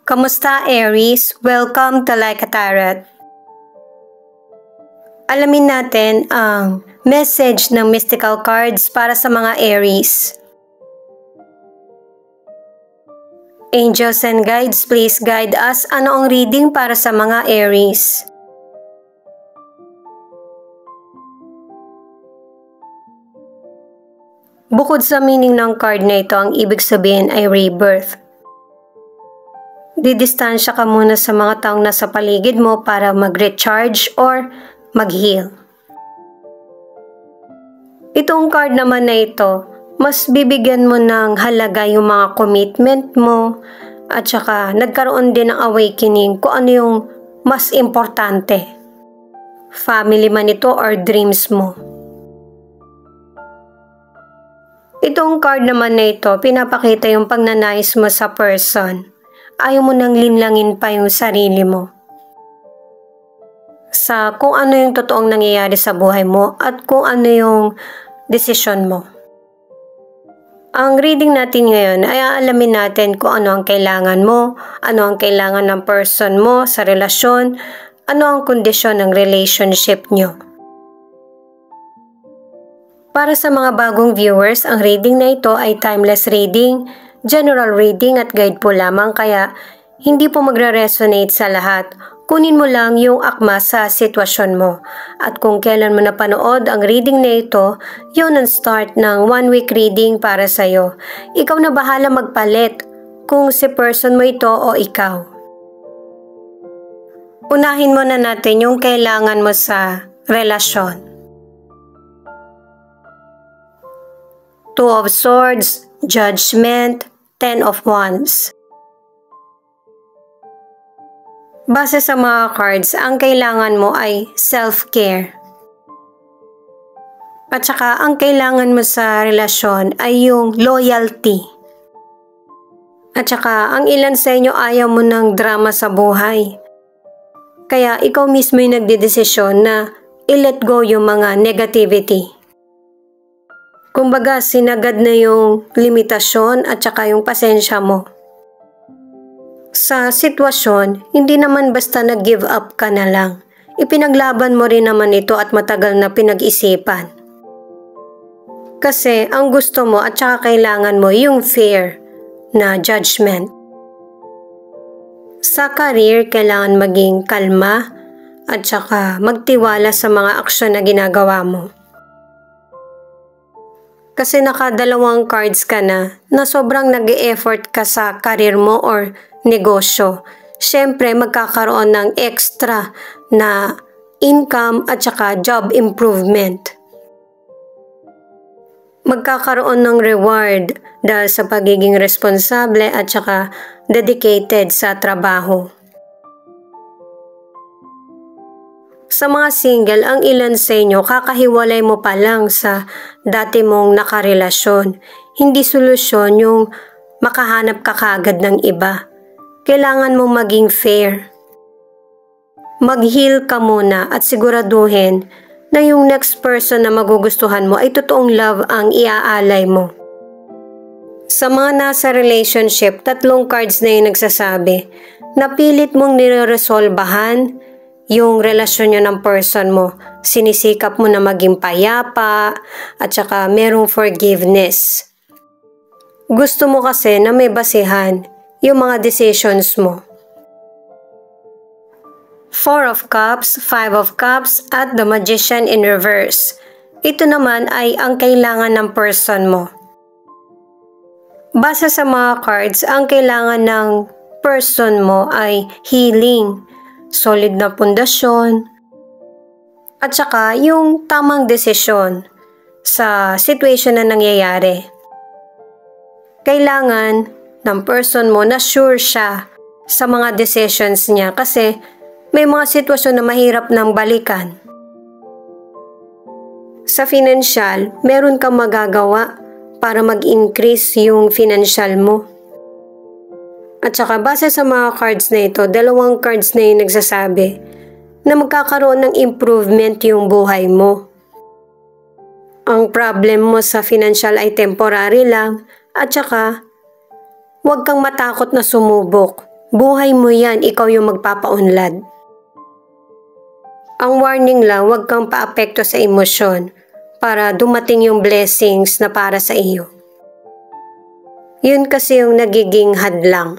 Kamusta Aries? Welcome to Like a Tarot. Alamin natin ang message ng mystical cards para sa mga Aries. Angels and guides, please guide us. Ano ang reading para sa mga Aries? Bukod sa meaning ng card na ito, ang ibig sabihin ay rebirth. Didistansya ka muna sa mga taong nasa paligid mo para mag-recharge or mag-heal. Itong card naman na ito, mas bibigyan mo ng halaga yung mga commitment mo at saka nagkaroon din ng awakening kung ano yung mas importante. Family man ito or dreams mo. Itong card naman na ito, pinapakita yung pagnanais mo sa person. Ayaw mo nang linlangin pa yung sarili mo sa kung ano yung totoong nangyayari sa buhay mo at kung ano yung desisyon mo. Ang reading natin ngayon ay aalamin natin kung ano ang kailangan mo, ano ang kailangan ng person mo sa relasyon, ano ang kondisyon ng relationship nyo. Para sa mga bagong viewers, ang reading na ito ay timeless reading, general reading at guide po lamang, kaya hindi po magre-resonate sa lahat. Kunin mo lang yung akma sa sitwasyon mo. At kung kailan mo napanood ang reading na ito, yun ang start ng 1 week reading para sa'yo. Ikaw na bahala magpalit kung si person mo ito o ikaw. Unahin muna natin yung kailangan mo sa relasyon. 2 of Swords, Judgment, 10 of Wands. Base sa mga cards, ang kailangan mo ay self-care. At saka ang kailangan mo sa relasyon ay yung loyalty. At saka ang ilan sa inyo ayaw mo ng drama sa buhay. Kaya ikaw mismo yung nagdedesisyon na i-let go yung mga negativity. Kumbaga, sinagad na yung limitasyon at saka yung pasensya mo. Sa sitwasyon, hindi naman basta nag-give up ka na lang. Ipinaglaban mo rin naman ito at matagal na pinag-isipan. Kasi ang gusto mo at saka kailangan mo yung fair na judgment. Sa career, kailangan maging kalma at saka magtiwala sa mga aksyon na ginagawa mo. Kasi nakadalawang cards ka na sobrang nag-e-effort ka sa career mo or negosyo. Siyempre, magkakaroon ng extra na income at saka job improvement. Magkakaroon ng reward dahil sa pagiging responsable at saka dedicated sa trabaho. Sa mga single, ang ilan sa inyo kakahiwalay mo pa lang sa dati mong nakarelasyon. Hindi solusyon yung makahanap ka kagad ng iba. Kailangan mong maging fair. Mag-heal ka muna at siguraduhin na yung next person na magugustuhan mo ay totoong love ang iaalay mo. Sa mga nasa relationship, 3 cards na yung nagsasabi na pilit mong nire-resolbahan yung relasyon nyo ng person mo. Sinisikap mo na maging payapa at saka merong forgiveness. Gusto mo kasi na may basehan yung mga decisions mo. 4 of Cups, 5 of Cups at the Magician in reverse. Ito naman ay ang kailangan ng person mo. Base sa mga cards, ang kailangan ng person mo ay healing, solid na pundasyon, at saka yung tamang desisyon sa situation na nangyayari. Kailangan ng person mo na sure siya sa mga decisions niya kasi may mga sitwasyon na mahirap nang balikan. Sa financial, meron kang magagawa para mag-increase yung financial mo. At saka base sa mga cards na ito, 2 cards na yung nagsasabi na magkakaroon ng improvement yung buhay mo. Ang problem mo sa financial ay temporary lang at saka huwag kang matakot na sumubok. Buhay mo yan, ikaw yung magpapaunlad. Ang warning lang, huwag kang paapekto sa emosyon para dumating yung blessings na para sa iyo. Yun kasi yung nagiging hadlang.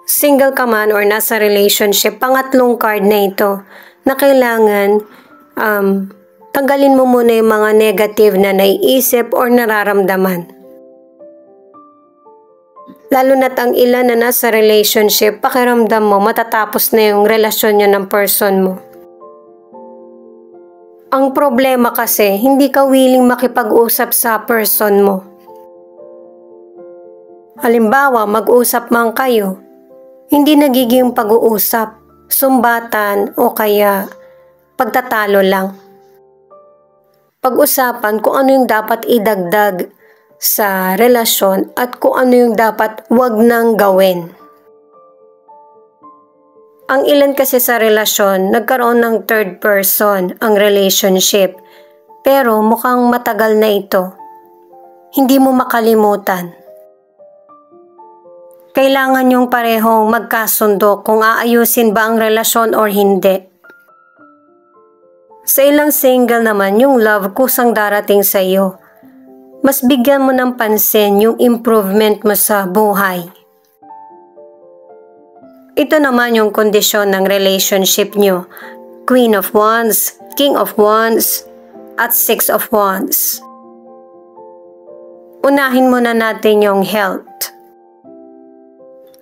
Single ka man or nasa relationship, pangatlong card na ito na kailangan tanggalin mo muna yung mga negative na naiisip or nararamdaman. Lalo na't ang ilan na nasa relationship, pakiramdam mo matatapos na yung relasyon nyo ng person mo. Ang problema kasi, hindi ka willing makipag-usap sa person mo. Halimbawa, mag-usap man kayo, hindi nagiging pag-uusap, sumbatan o kaya pagtatalo lang. Pag-usapan kung ano yung dapat idagdag sa relasyon at kung ano yung dapat wag nang gawin. Ang ilan kasi sa relasyon, nagkaroon ng third person ang relationship, pero mukhang matagal na ito. Hindi mo makalimutan. Kailangan yung parehong magkasundo kung aayusin ba ang relasyon or hindi. Sa ilang single naman, yung love kusang darating sa iyo. Mas bigyan mo ng pansin yung improvement mo sa buhay. Ito naman yung kondisyon ng relationship nyo. Queen of Wands, King of Wands, at Six of Wands. Unahin muna natin yung health.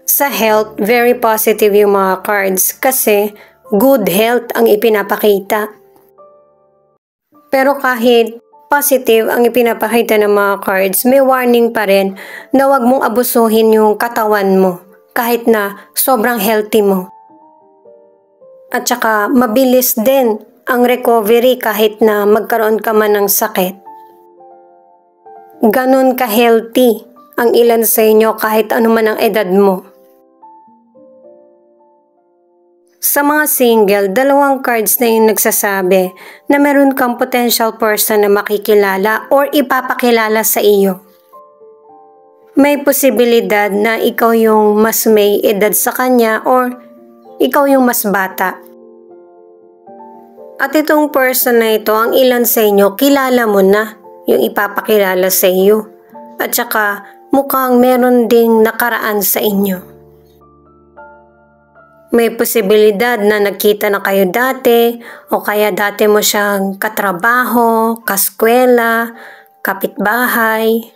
Sa health, very positive yung mga cards kasi good health ang ipinapakita. Pero kahit positive ang ipinapakita ng mga cards, may warning pa rin na huwag mong abusuhin yung katawan mo kahit na sobrang healthy mo. At saka mabilis din ang recovery kahit na magkaroon ka man ng sakit. Ganon ka-healthy ang ilan sa inyo kahit ano man ang edad mo. Sa mga single, dalawang cards na yung nagsasabi na meron kang potential person na makikilala or ipapakilala sa iyo. May posibilidad na ikaw yung mas may edad sa kanya or ikaw yung mas bata. At itong person na ito, ang ilan sa inyo, kilala mo na yung ipapakilala sa iyo. At saka mukhang meron ding nakaraan sa inyo. May posibilidad na nagkita na kayo dati o kaya dati mo siyang katrabaho, kaskwela, kapitbahay.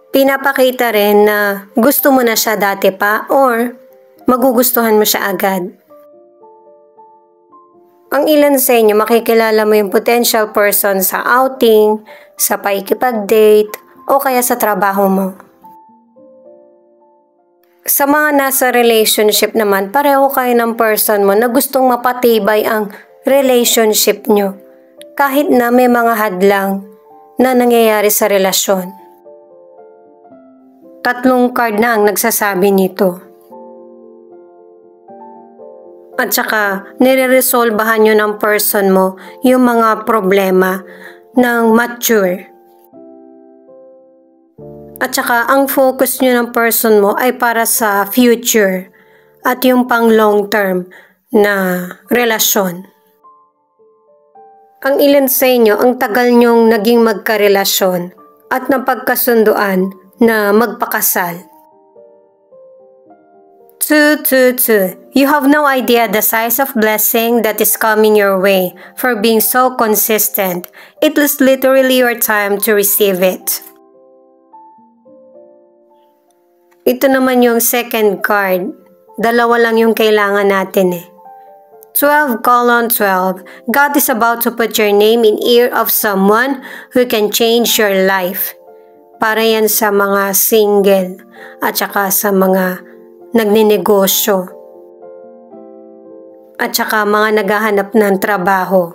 Pinapakita rin na gusto mo na siya dati pa or magugustuhan mo siya agad. Ang ilan sa inyo makikilala mo yung potential person sa outing, sa paikipag-date o kaya sa trabaho mo. Sa mga nasa relationship naman, pareho kayo ng person mo na gustong mapatibay ang relationship nyo kahit na may mga hadlang na nangyayari sa relasyon. Tatlong card na ang nagsasabi nito. At saka, nire-resolbahan nyo ng person mo yung mga problema ng mature. At saka, ang focus nyo ng person mo ay para sa future at yung pang long term na relasyon. Ang ilan sa inyo, ang tagal nyong naging magkarelasyon at napagkasunduan na magpakasal. 222. You have no idea the size of blessing that is coming your way for being so consistent. It is literally your time to receive it. Ito naman yung second card. Dalawa lang yung kailangan natin eh. 12:12. God is about to put your name in ear of someone who can change your life. Para yan sa mga single at saka sa mga nagninegosyo at saka mga naghahanap ng trabaho.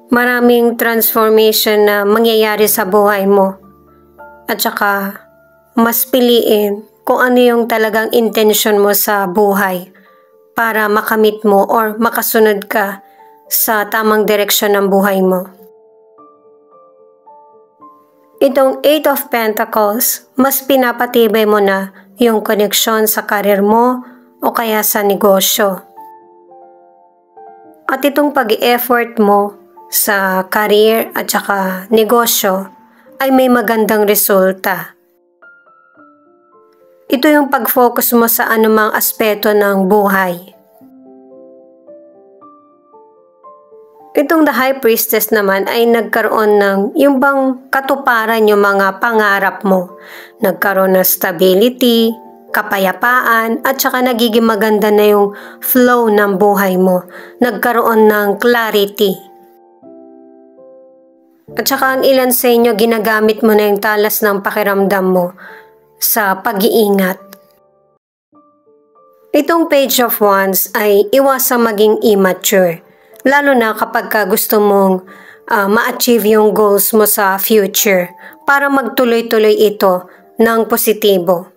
Maraming transformation na mangyayari sa buhay mo at saka mas piliin kung ano yung talagang intention mo sa buhay para makamit mo or makasunod ka sa tamang direksyon ng buhay mo. Itong Eight of Pentacles, mas pinapatibay mo na yung koneksyon sa karir mo o kaya sa negosyo. At itong pag-effort mo sa career at saka negosyo ay may magandang resulta. Ito yung pag-focus mo sa anumang aspeto ng buhay. Itong The High Priestess naman ay nagkaroon ng yung bang katuparan yung mga pangarap mo. Nagkaroon ng stability, kapayapaan, at saka nagiging maganda na yung flow ng buhay mo. Nagkaroon ng clarity. At saka ang ilan sa inyo ginagamit mo na yung talas ng pakiramdam mo sa pag-iingat. Itong Page of Wands ay iwasang maging immature. Lalo na kapag gusto mong ma-achieve yung goals mo sa future para magtuloy-tuloy ito ng positibo.